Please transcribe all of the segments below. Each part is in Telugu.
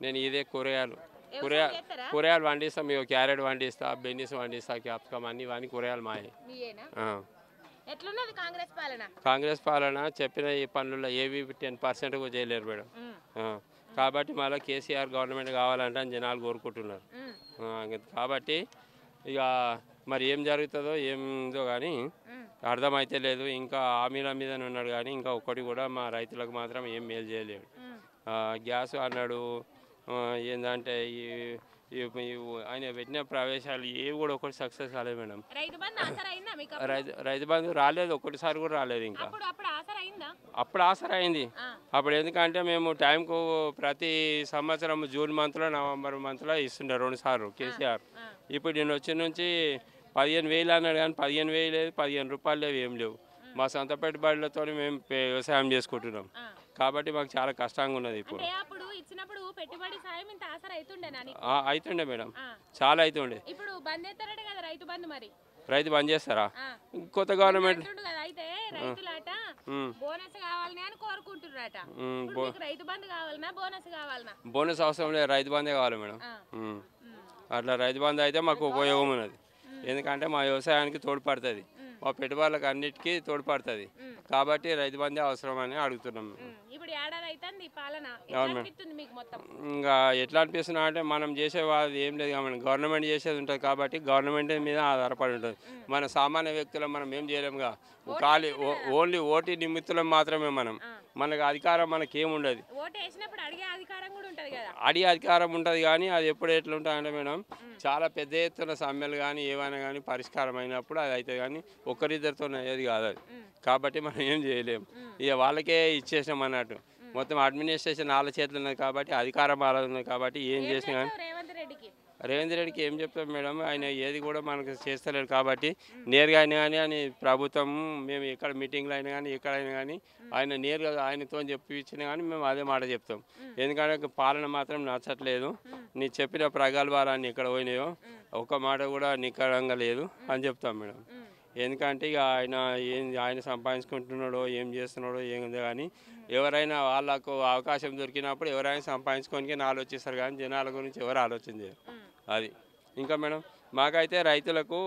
నేను ఇదే కూరగాయలు పండిస్తాం. మీకు క్యారెట్ పండిస్తా, బెన్నీస్ పండిస్తా, క్యాప్సికమ్ అన్ని ఇవన్నీ కూరగాయలు మాయే. కాంగ్రెస్ పాలన చెప్పిన ఈ పనుల్లో ఏవి 10% కూడా చేయలేరు మేడం. కాబట్టి మళ్ళీ కేసీఆర్ గవర్నమెంట్ కావాలంటే జనాలు కోరుకుంటున్నారు. కాబట్టి ఇక మరి ఏం జరుగుతుందో ఏందో కానీ అర్థమైతే లేదు. ఇంకా హామీల మీదనే ఉన్నాడు కానీ ఇంకా ఒక్కటి కూడా మా రైతులకు మాత్రం ఏం మేలు చేయలేడు. గ్యాస్ అన్నాడు, ఏంటంటే ఆయన పెట్టిన ప్రవేశాలు ఏవి కూడా ఒకటి సక్సెస్ కాలేదు మేడం. రైతు బంధు రాలేదు, ఒకటిసారి కూడా రాలేదు. ఇంకా అప్పుడు ఆసరా అయింది. అప్పుడు ఎందుకంటే మేము టైంకు ప్రతి సంవత్సరం జూన్ మంత్లో నవంబర్ మంత్లో ఇస్తుండే 2 సార్లు కేసీఆర్. ఇప్పుడు నేను వచ్చిన నుంచి 15,000 అన్నాడు కానీ 15,000 లేదు, 15 రూపాయలు లేవు, ఏం లేవు. మా సొంత పెట్టుబడులతో మేము వ్యవసాయం చేసుకుంటున్నాం. కాబట్టి మాకు చాలా కష్టంగా ఉన్నది. ఇప్పుడు అవుతుండే మేడం, చాలా అవుతుండే. రైతు బంద్ చేస్తారా? కొత్త గవర్నమెంట్ బోనస్ అవసరం లేదు, రైతు బందే కావాలి మేడం. అట్లా రైతు బంధు అయితే మాకు ఉపయోగం ఉన్నది. ఎందుకంటే మా వ్యవసాయానికి తోడ్పడుతుంది, మా పెట్టుబడులకు అన్నిటికీ తోడ్పడుతుంది. కాబట్టి రైతు బంధే అవసరం అని అడుగుతున్నాం. ఇంకా ఎట్లా అనిపిస్తున్నా అంటే మనం చేసేది ఏం లేదు కాబట్టి గవర్నమెంట్ చేసేది ఉంటుంది. కాబట్టి గవర్నమెంట్ మీద ఆధారపడి ఉంటుంది. మన సామాన్య వ్యక్తులు మనం ఏం చేయలేముగా. ఖాళీ ఓన్లీ ఓటీ నిమిత్తులం మాత్రమే మనకు అధికారం మనకేముండదు. అడిగే అధికారం ఉంటుంది కానీ అది ఎప్పుడు ఎట్లా ఉంటుందంటే మేడం, చాలా పెద్ద ఎత్తున సమ్మెలు కానీ ఏమైనా కానీ పరిష్కారం అయినప్పుడు అది అవుతుంది కానీ ఒక్కరిద్దరితో అయ్యేది కాదు అది. కాబట్టి మనం ఏం చేయలేము. ఇక వాళ్ళకే ఇచ్చేసాం అన్నట్టు. మొత్తం అడ్మినిస్ట్రేషన్ వాళ్ళ చేతులు ఉన్నది కాబట్టి అధికారం వాళ్ళ ఉన్నది కాబట్టి ఏం చేసినా కానీ రేవంత్ రెడ్డికి ఏం చెప్తాం మేడం, ఆయన ఏది కూడా మనకు చేస్తలేడు. కాబట్టి నేరుగా అయినా కానీ అని ప్రభుత్వం మేము ఎక్కడ మీటింగ్లో అయినా కానీ ఎక్కడైనా కానీ ఆయన నేరుగా ఆయనతో చెప్పించినా కానీ మేము అదే మాట చెప్తాం. ఎందుకంటే పాలన మాత్రం నచ్చట్లేదు, నీ చెప్పిన ప్రగల్భాలన్నీ ఎక్కడ పోయినాయో ఒక్క మాట కూడా నికరంగా లేదు అని చెప్తాం మేడం. ఎందుకంటే ఇక ఆయన సంపాదించుకుంటున్నాడో ఏం చేస్తున్నాడో ఏందో కానీ ఎవరైనా వాళ్ళకు అవకాశం దొరికినప్పుడు ఎవరైనా సంపాదించుకొని ఆలోచిస్తారు కానీ జనాల గురించి ఎవరు ఆలోచించారు. అది ఇంకా మేడం మాకైతే రైతులకు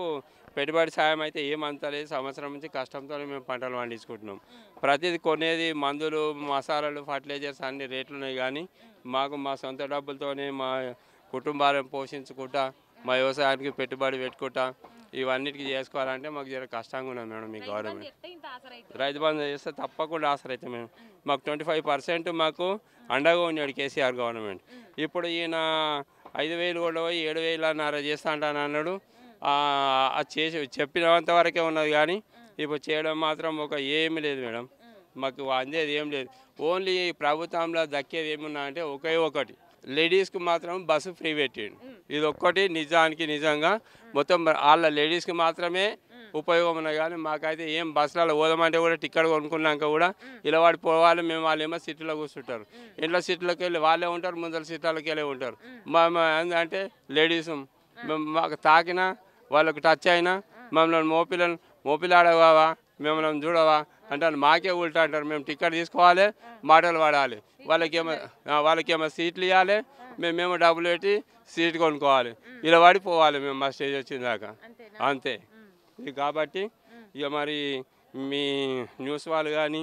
పెట్టుబడి సాయం అయితే ఏమంతా లేదు. సంవత్సరం నుంచి కష్టంతో మేము పంటలు పండించుకుంటున్నాం. ప్రతిదీ కొనేది మందులు, మసాలాలు, ఫర్టిలైజర్స్ అన్ని రేట్లు ఉన్నాయి కానీ మాకు మా సొంత డబ్బులతోనే మా కుటుంబాలను పోషించుకుంటా మా వ్యవసాయానికి పెట్టుబడి పెట్టుకుంటా ఇవన్నిటికీ చేసుకోవాలంటే మాకు జర కష్టంగా ఉన్నది మేడం. మీ గవర్నమెంట్ రైతు బంధు చేస్తే తప్పకుండా ఆసరా అయితే మేము మాకు 25% మాకు అండగా ఉన్నాడు కేసీఆర్ గవర్నమెంట్. ఇప్పుడు ఈయన 5,000 కూడా 7,000 చేస్తా అన్నాడు. అది చెప్పినంత వరకే ఉన్నది కానీ ఇప్పుడు చేయడం మాత్రం ఏమీ లేదు మేడం. మాకు అందేది ఏం లేదు. ఓన్లీ ప్రభుత్వంలో దక్కేది ఏమున్నా అంటే ఒకటి లేడీస్కి మాత్రం బస్సు ఫ్రీ పెట్టిండు. ఇది ఒక్కటి నిజంగా మొత్తం వాళ్ళ లేడీస్కి మాత్రమే ఉపయోగం ఉన్నాయి కానీ మాకైతే ఏం బస్సులలో పోదామంటే కూడా టికెట్ కొనుక్కున్నాక కూడా ఇలా వాడి పోవాలి. మేము వాళ్ళేమో సిటీలో కూర్చుంటారు, ఇంట్లో సీట్లోకి వెళ్ళి వాళ్ళే ఉంటారు, ముందర సీట్లకి వెళ్ళి ఉంటారు. అంటే లేడీస్ మాకు తాకినా వాళ్ళకు టచ్ అయినా మమ్మల్ని మోపిలాడవా మిమ్మల్ని చూడవా అంటారు. మాకే ఉల్టా అంటారు. మేము టికెట్ తీసుకోవాలి, మాటలు పడాలి, వాళ్ళకేమో సీట్లు ఇవ్వాలి, మేమేమో డబ్బులు పెట్టి సీట్ కొనుక్కోవాలి. ఇలా పడిపోవాలి మేము మా స్టేజ్ వచ్చిన దాకా అంతే. కాబట్టి ఇక మరి మీ న్యూస్ వాళ్ళు కానీ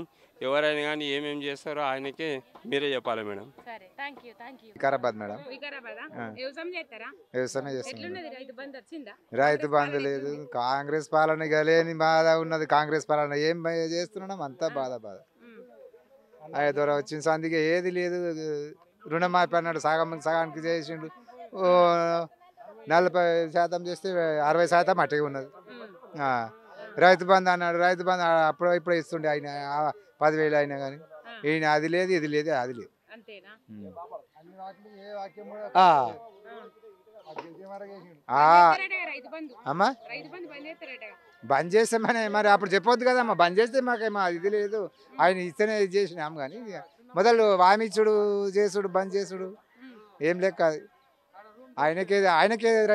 ఎవరైనా కానీ ఏమేమి చేస్తారో ఆయనకి మీరే చెప్పాలి మేడం. వికారాబాద్ మేడం. వ్యవసాయం చేస్తున్నాం. రైతు బంధు లేదు, కాంగ్రెస్ పాలన లేని బాధ ఉన్నది. కాంగ్రెస్ పాలన ఏం చేస్తున్నాం అంతా బాధ 5 ద్వారా వచ్చిన సందిగా ఏది లేదు. రుణమాఫీ అన్నాడు, సగానికి చేసిండు. 40% చేస్తే 60% అట్టే ఉన్నది. రైతు బంధు అన్నాడు, రైతు బంధు ఇప్పుడు ఇస్తుండే ఆయన 10,000 అయినా కానీ ఈయన అది లేదు ఇది లేదు అది లేదు. అమ్మా బంద్ చేస్తామని మరి అప్పుడు చెప్పొద్దు కదమ్మా. బంద్ చేస్తే మాకేమో ఇది లేదు, ఆయన ఇస్తేనే ఇది చేసినాం కానీ మొదలు వామిచ్చుడు చేసుడు బంద్ చేసుడు ఏం లెక్క. ఆయనకేది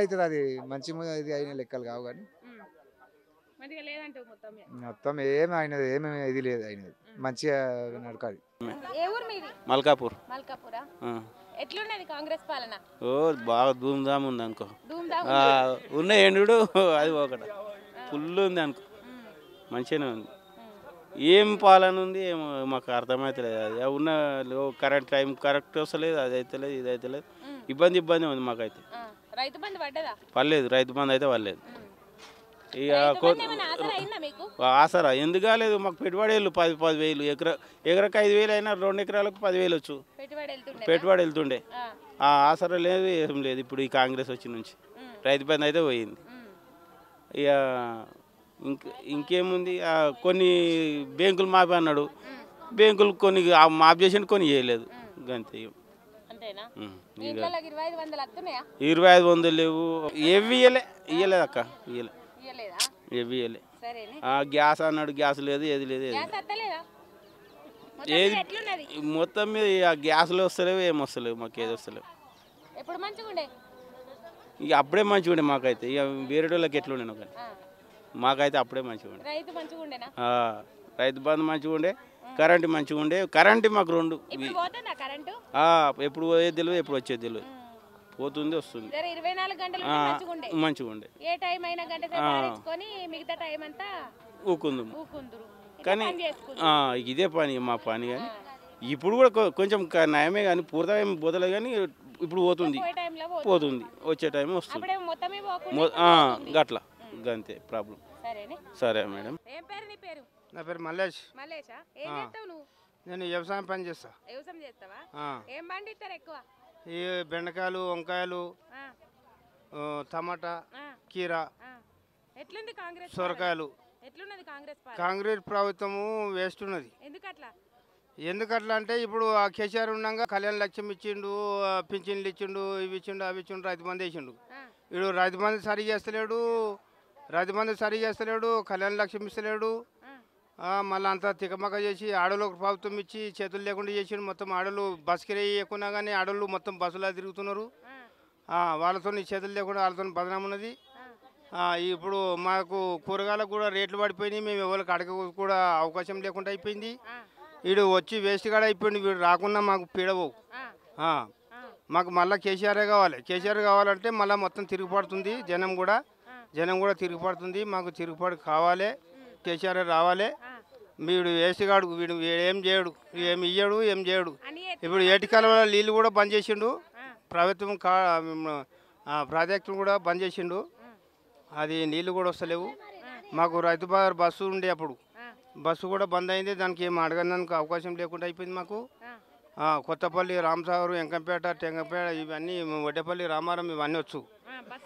అవుతుంది అది మంచి ఇది అయిన లెక్కలు కావు కానీ మొత్తం ఏమి ఇది లేదు. అయినది మంచిగా నడకాలి. మల్కాపూర్. ఎట్లున్నది కాంగ్రెస్ పాలన? ఓ బాగా ధూమ్ధామ్ ఉంది అనుకో. ధూమ్ధామ్ ఉన్న ఎండు అది ఒకటి ఫుల్ ఉంది అనుకో, మంచిగానే ఉంది. ఏం పాలన ఉంది ఏమో మాకు అర్థమవుతలేదు. అది ఉన్న కరెంట్ టైం కరెక్ట్ వస్తలేదు, అది అయితే లేదు, ఇది అయితే లేదు, ఇబ్బంది ఉంది మాకైతే. రైతు బంధు పడ్డదా? పర్లేదు, రైతు బంధు అయితే పర్లేదు. ఇక ఆసరా ఎందుకు కాలేదు, మాకు పెట్టుబడి వెళ్ళు 10,000 ఎకరకు 5,000 అయినా 2 ఎకరాలకు 10,000 వచ్చు పెట్టుబడి వెళ్తుండే. ఆసరా లేదు, ఏం లేదు. ఇప్పుడు ఈ కాంగ్రెస్ వచ్చి నుంచి రైతు బంధు అయితే పోయింది. ఇక ఇంకేముంది, కొన్ని బ్యాంకులు మాపి అన్నాడు, బ్యాంకులు కొన్ని మాఫ్ చేసి కొన్ని చేయలేదు, అంతే. 25,000 లేవు, ఏవి ఇయ్యలేదు అక్క, ఏవి ఇయ్యలే. గ్యాస్ అన్నాడు, గ్యాస్ లేదు, ఏది లేదు, ఏది మొత్తం మీద గ్యాస్లో వస్తలేవు, ఏం వస్తలేవు, మాకు ఏది వస్తలేవు. ఇక అప్పుడే మంచిగా ఉండే మాకైతే, ఇక వేరే వాళ్ళకి ఎట్లుండే కానీ మాకైతే అప్పుడే మంచిగా ఉండే. రైతు బంధు మంచిగా ఉండే, కరెంటు మంచిగా ఉండే. కరెంటు మాకు 2 ఎప్పుడు పోయేది తెలియదు, ఎప్పుడు వచ్చేది తెలియదు, పోతుంది వస్తుంది, మంచిగా ఉండే. ఊకుందు కానీ ఇదే పని మా పని. కానీ ఇప్పుడు కూడా కొంచెం నయమే, కానీ పూర్తిగా ఏం పోతలేదు, కానీ ఇప్పుడు పోతుంది వచ్చే టైం వస్తుంది గట్లా, అంతే ప్రాబ్లం. సరే మేడం. నా పేరు మల్లేష్. నేను వ్యవసాయం పని చేస్తా. ఈ బెండకాయలు, వంకాయలు, టమాటా, కీరా, సొరకాయలు. కాంగ్రెస్ ప్రభుత్వము వేస్ట్ ఉన్నది. ఎందుకట్లా అంటే ఇప్పుడు ఆ కేసీఆర్ ఉండగా కళ్యాణ లక్ష్యం ఇచ్చిండు, పింఛన్లు ఇచ్చిండు, ఇవి ఇచ్చిండు, అవి ఇచ్చిండు, రైతు బంధు వేసిండు. ఇప్పుడు రైతు బంధు సరి చేస్తలేడు, కళ్యాణ లక్ష్యం ఇస్తలేడు. మళ్ళీ అంతా తికమక చేసి ఆడోళ్ళకు ప్రభుత్వం ఇచ్చి చేతులు లేకుండా చేసిండు. మొత్తం ఆడోళ్ళు బస్కి ఎక్కున్నా కానీ ఆడోళ్ళు మొత్తం బస్సులా తిరుగుతున్నారు. వాళ్ళతో చేతులు లేకుండా వాళ్ళతో బదనాం ఉన్నది. ఇప్పుడు మాకు కూరగాయలకు కూడా రేట్లు పడిపోయినాయి, మేము ఎవరికి అడగ కూడా అవకాశం లేకుండా అయిపోయింది. వీడు వచ్చి వేస్ట్ కూడా అయిపోయింది, వీడు రాకుండా మాకు పీడవవు. మాకు మళ్ళీ కేసీఆర్ కావాలంటే మళ్ళీ మొత్తం తిరుగుపడుతుంది, జనం కూడా తిరుగుపడుతుంది. మాకు తిరుగుబాటు కావాలి, కేసీఆర్ రావాలి. వీడు వేస్ట్ గాడు, వీడు ఏం చేయడు, ఏం ఇయ్యడు, ఏం చేయడు. ఇప్పుడు ఏటికాల నీళ్ళు కూడా బంద్ చేసిండు, ప్రభుత్వం ప్రాజెక్టులు కూడా బంద్ చేసిండు. అది నీళ్ళు కూడా వస్తలేవు. మాకు రైతు బస్సు ఉండే, అప్పుడు బస్సు కూడా బంద్ అయింది. దానికి ఏం అడగడానికి అవకాశం లేకుండా అయిపోయింది మాకు. కొత్తపల్లి, రామసాగర్, ఎంకంపేట, టెంగపేట, ఇవన్నీ వడ్డేపల్లి, రామారం ఇవన్నీ వచ్చు.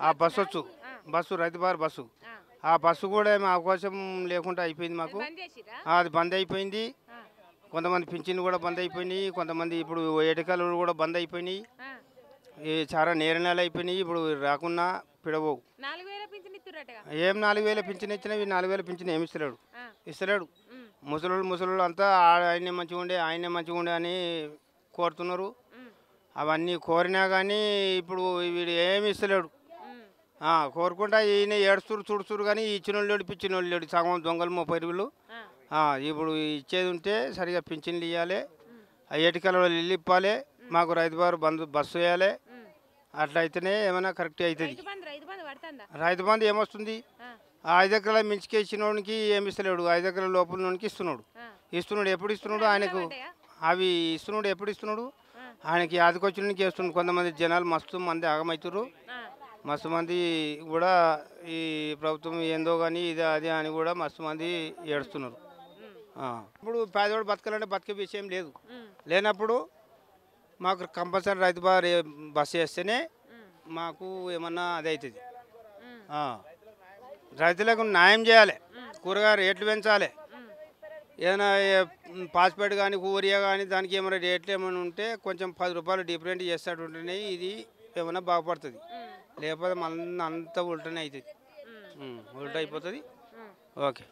ఆ బస్సు రైతు బస్సు, ఆ బస్సు కూడా ఏమో అవకాశం లేకుండా అయిపోయింది మాకు. అది బంద్ అయిపోయింది. కొంతమంది పింఛన్లు కూడా బంద్ అయిపోయినాయి, కొంతమంది ఇప్పుడు ఏటికలు కూడా బంద్ అయిపోయినాయి. చాలా నేరనేలు అయిపోయినాయి. ఇప్పుడు రాకున్నా పిడవవు. ఏం 4,000 పింఛన్ ఇచ్చినా 4,000 పింఛన్ ఏమి ఇస్తలేడు. ముసలోళ్ళు అంతా ఆయనే మంచిగా ఉండే అని కోరుతున్నారు. అవన్నీ కోరినా కానీ ఇప్పుడు వీడు ఏమి ఇస్తలేడు. కోరుకుంటా ఈయన ఏడుస్తురు కానీ ఇచ్చినోళ్ళు లేడు, పిచ్చినోళ్ళు లేడు. సగం దొంగలు 30,000. ఇప్పుడు ఇచ్చేది ఉంటే సరిగా పింఛన్లు ఇవ్వాలి, ఏటికలలో ఇల్లు ఇప్పాలి, మాకు రైతు బస్సు వేయాలి. అట్లా అయితేనే ఏమైనా కరెక్ట్ అవుతుంది. రైతు బంధు ఏమొస్తుంది, 5 ఎకరాల మించికి ఇచ్చినోడికి ఏమి ఇస్తలేడు, 5 ఎకరాల లోపలకి ఇస్తున్నాడు. ఎప్పుడు ఇస్తున్నాడు ఆయనకు, అవి ఇస్తున్నాడు ఎప్పుడు ఇస్తున్నాడు ఆయనకి, ఆదికొచ్చినకి వేస్తున్నాడు. కొంతమంది జనాలు మస్తు మంది ఆగమవుతారు, మస్తు మంది కూడా ఈ ప్రభుత్వం ఏందో కానీ ఇది అది అని కూడా మస్తు మంది ఏడుస్తున్నారు. ఇప్పుడు పేదవాడు బతకాలంటే బతికే విషయం లేనప్పుడు మాకు కంపల్సరీ రైతు బస్సు వేస్తేనే మాకు ఏమన్నా అది అవుతుంది. రైతులకు న్యాయం చేయాలి, కూరగాయలు రేట్లు పెంచాలి. ఏదైనా పాస్పేట్ కానీ ఊరియా కానీ దానికి ఏమైనా రేట్లు ఏమైనా ఉంటే కొంచెం 10 రూపాయలు డిఫరెంట్ చేస్తేనే ఇది ఏమైనా బాగుపడుతుంది. లేకపోతే మళ్ళీ అంతా ఉల్టనే అవుతుంది, ఉల్టా అయిపోతుంది. ఓకే.